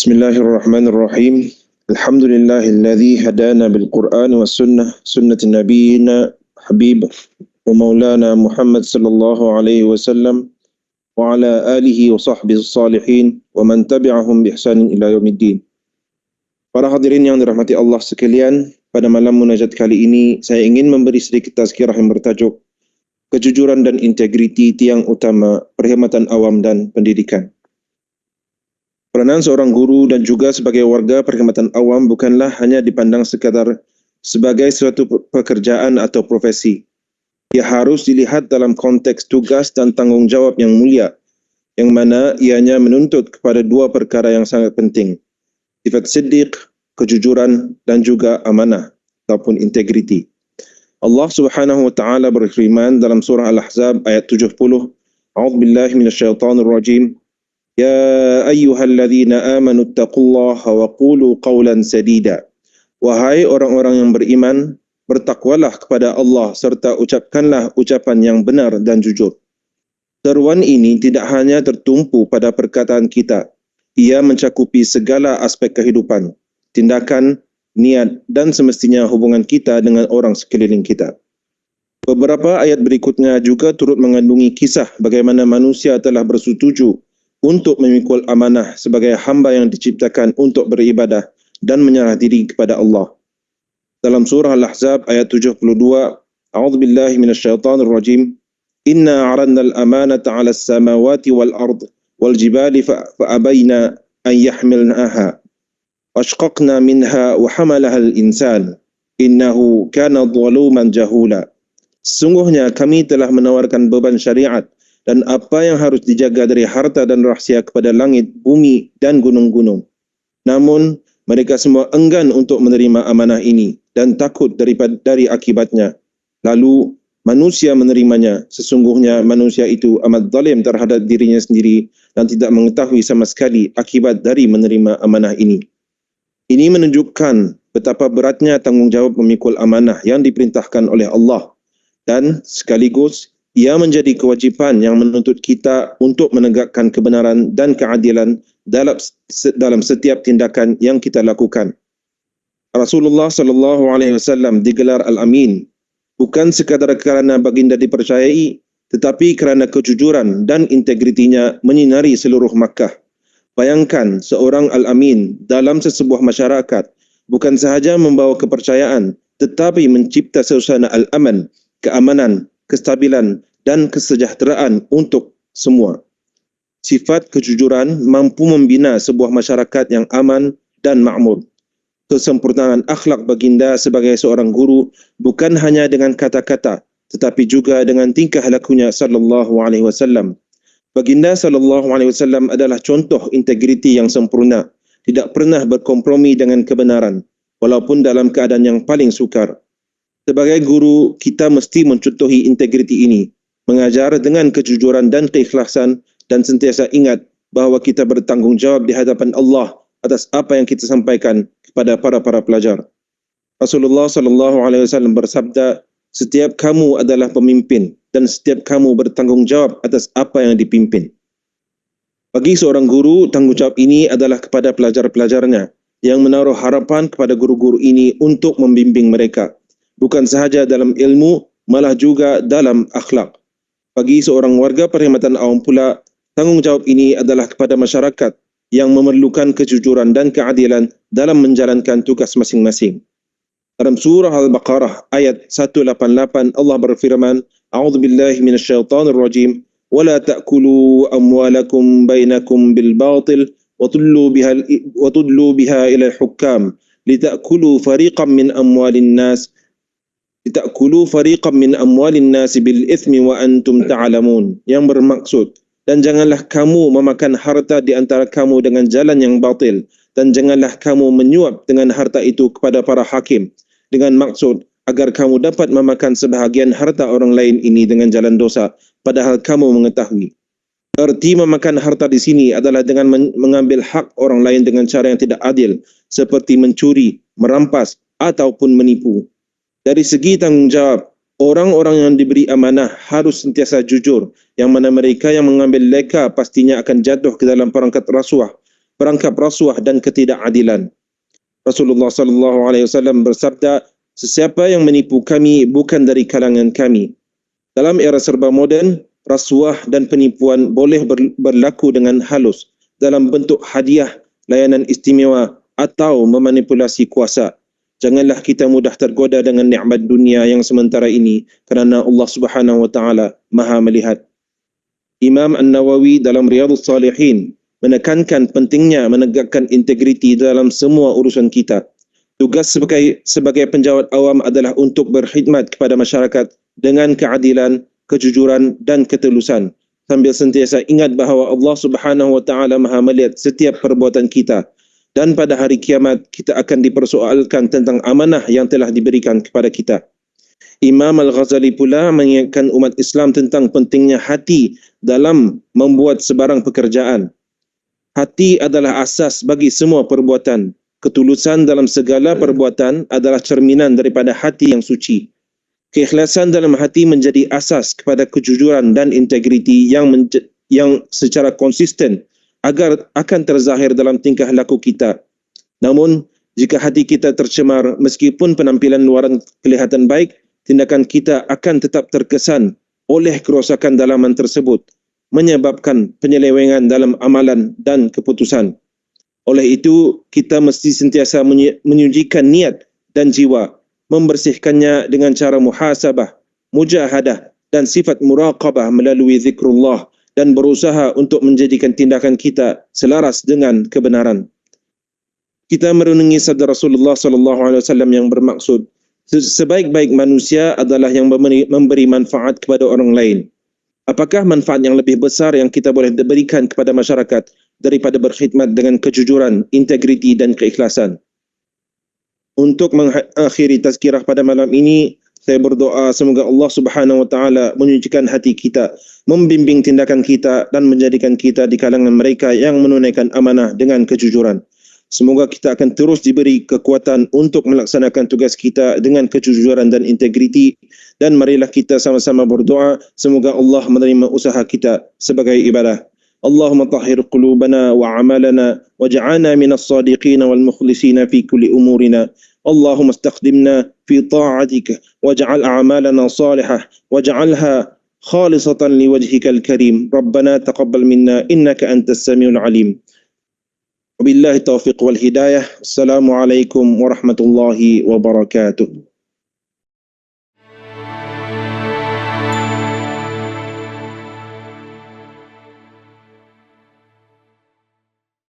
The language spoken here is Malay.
Bismillahirrahmanirrahim. Alhamdulillahilladzi hadana bil Qur'an was sunnah sunnati nabiyina habib wa maulana Muhammad sallallahu alaihi wasallam wa ala alihi wa sahbihi salihin wa man tabi'ahum bi ihsanin ila yaumiddin. Para hadirin yang dirahmati Allah sekalian, pada malam munajat kali ini saya ingin memberi sedikit tazkirah yang bertajuk kejujuran dan integriti tiang utama perkhidmatan awam dan pendidikan. Peranan seorang guru dan juga sebagai warga perkhidmatan awam bukanlah hanya dipandang sekadar sebagai suatu pekerjaan atau profesi. Ia harus dilihat dalam konteks tugas dan tanggungjawab yang mulia, yang mana ianya menuntut kepada dua perkara yang sangat penting: sifat siddiq, kejujuran, dan juga amanah ataupun integriti. Allah Subhanahu wa taala berfirman dalam surah Al-Ahzab ayat 70, A'udzubillahi minasyaitonir rajim. Ya ayyuhalladzina amanu taqullaha wa qulu qawlan sadida. Wahai orang-orang yang beriman, bertakwalah kepada Allah serta ucapkanlah ucapan yang benar dan jujur. Seruan ini tidak hanya tertumpu pada perkataan kita. Ia mencakupi segala aspek kehidupan, tindakan, niat dan semestinya hubungan kita dengan orang sekeliling kita. Beberapa ayat berikutnya juga turut mengandungi kisah bagaimana manusia telah bersetuju untuk memikul amanah sebagai hamba yang diciptakan untuk beribadah dan menyerah diri kepada Allah. Dalam surah Al-Ahzab ayat 72, A'udzubillahi minasyaitonir rajim. Inna 'aradna al-amanata 'ala as-samawati wal ard wal jibali fa'abayna an yahmilnaha washqaqna minha wa hamalaha al-insan innahu kana zaluman jahula. Sungguhnya kami telah menawarkan beban syariat dan apa yang harus dijaga dari harta dan rahsia kepada langit, bumi dan gunung-gunung. Namun, mereka semua enggan untuk menerima amanah ini dan takut dari akibatnya. Lalu, manusia menerimanya. Sesungguhnya manusia itu amat zalim terhadap dirinya sendiri dan tidak mengetahui sama sekali akibat dari menerima amanah ini. Ini menunjukkan betapa beratnya tanggungjawab memikul amanah yang diperintahkan oleh Allah, dan sekaligus ia menjadi kewajipan yang menuntut kita untuk menegakkan kebenaran dan keadilan dalam setiap tindakan yang kita lakukan. Rasulullah sallallahu alaihi wasallam digelar Al-Amin bukan sekadar kerana baginda dipercayai, tetapi kerana kejujuran dan integritinya menyinari seluruh Makkah. Bayangkan seorang Al-Amin dalam sesebuah masyarakat bukan sahaja membawa kepercayaan, tetapi mencipta suasana al-aman, keamanan, kestabilan dan kesejahteraan untuk semua. Sifat kejujuran mampu membina sebuah masyarakat yang aman dan makmur. Kesempurnaan akhlak baginda sebagai seorang guru bukan hanya dengan kata-kata, tetapi juga dengan tingkah lakunya sallallahu alaihi wasallam. Baginda sallallahu alaihi wasallam adalah contoh integriti yang sempurna, tidak pernah berkompromi dengan kebenaran walaupun dalam keadaan yang paling sukar. Sebagai guru, kita mesti mencontohi integriti ini, mengajar dengan kejujuran dan keikhlasan, dan sentiasa ingat bahawa kita bertanggungjawab di hadapan Allah atas apa yang kita sampaikan kepada para pelajar. Rasulullah sallallahu alaihi wasallam bersabda, setiap kamu adalah pemimpin dan setiap kamu bertanggungjawab atas apa yang dipimpin. Bagi seorang guru, tanggungjawab ini adalah kepada pelajar-pelajarnya yang menaruh harapan kepada guru-guru ini untuk membimbing mereka, bukan sahaja dalam ilmu, malah juga dalam akhlak. Bagi seorang warga perkhidmatan awam pula, tanggungjawab ini adalah kepada masyarakat yang memerlukan kejujuran dan keadilan dalam menjalankan tugas masing-masing. Dalam surah Al-Baqarah ayat 188 Allah berfirman, A'udzubillahi minasyaitonir rajim, wa la ta'kulu amwalakum bainakum bil batil wa tudlu biha ila al-hukam litakulu fariqan min amwalin nas bil ithmi wa antum ta'lamun, yang bermaksud, dan janganlah kamu memakan harta di antara kamu dengan jalan yang batil, dan janganlah kamu menyuap dengan harta itu kepada para hakim dengan maksud agar kamu dapat memakan sebahagian harta orang lain ini dengan jalan dosa, padahal kamu mengetahui. Erti memakan harta di sini adalah dengan mengambil hak orang lain dengan cara yang tidak adil, seperti mencuri, merampas ataupun menipu. Dari segi tanggungjawab, orang-orang yang diberi amanah harus sentiasa jujur, yang mana mereka yang mengambil leka pastinya akan jatuh ke dalam perangkap rasuah. perangkap rasuah dan ketidakadilan. Rasulullah sallallahu alaihi wasallam bersabda, sesiapa yang menipu kami bukan dari kalangan kami. Dalam era serba moden, rasuah dan penipuan boleh berlaku dengan halus dalam bentuk hadiah, layanan istimewa atau memanipulasi kuasa. Janganlah kita mudah tergoda dengan nikmat dunia yang sementara ini kerana Allah Subhanahu wa taala Maha melihat. Imam An-Nawawi dalam Riyadhus Salihin menekankan pentingnya menegakkan integriti dalam semua urusan kita. Tugas sebagai penjawat awam adalah untuk berkhidmat kepada masyarakat dengan keadilan, kejujuran dan ketulusan, sambil sentiasa ingat bahawa Allah Subhanahu wa taala Maha melihat setiap perbuatan kita, dan pada hari kiamat kita akan dipersoalkan tentang amanah yang telah diberikan kepada kita. Imam Al-Ghazali pula mengingatkan umat Islam tentang pentingnya hati dalam membuat sebarang pekerjaan. Hati adalah asas bagi semua perbuatan. Ketulusan dalam segala perbuatan adalah cerminan daripada hati yang suci. Keikhlasan dalam hati menjadi asas kepada kejujuran dan integriti yang secara konsisten agar akan terzahir dalam tingkah laku kita. Namun, jika hati kita tercemar, meskipun penampilan luaran kelihatan baik, tindakan kita akan tetap terkesan oleh kerosakan dalaman tersebut, menyebabkan penyelewengan dalam amalan dan keputusan. Oleh itu, kita mesti sentiasa menyucikan niat dan jiwa, membersihkannya dengan cara muhasabah, mujahadah dan sifat muraqabah melalui zikrullah dan berusaha untuk menjadikan tindakan kita selaras dengan kebenaran. Kita merenungi sabda Rasulullah sallallahu alaihi wasallam yang bermaksud, sebaik-baik manusia adalah yang memberi manfaat kepada orang lain. Apakah manfaat yang lebih besar yang kita boleh berikan kepada masyarakat daripada berkhidmat dengan kejujuran, integriti dan keikhlasan? Untuk mengakhiri tazkirah pada malam ini, saya berdoa semoga Allah Subhanahu wa taala menyucikan hati kita, membimbing tindakan kita dan menjadikan kita di kalangan mereka yang menunaikan amanah dengan kejujuran. Semoga kita akan terus diberi kekuatan untuk melaksanakan tugas kita dengan kejujuran dan integriti, dan marilah kita sama-sama berdoa semoga Allah menerima usaha kita sebagai ibadah. Allahumma tahhir qulubana wa amalana waj'alna minas sadiqin wal mukhlisin fi kulli umurina. Allahumma istaqdimna fi ta'atika waj'al a'malana salihah waj'alha khalisatan liwajhikal karim. Rabbana taqabbal minna innaka antas samiul alim. Wabillahi taufiq wal hidayah. Assalamualaikum warahmatullahi wabarakatuh.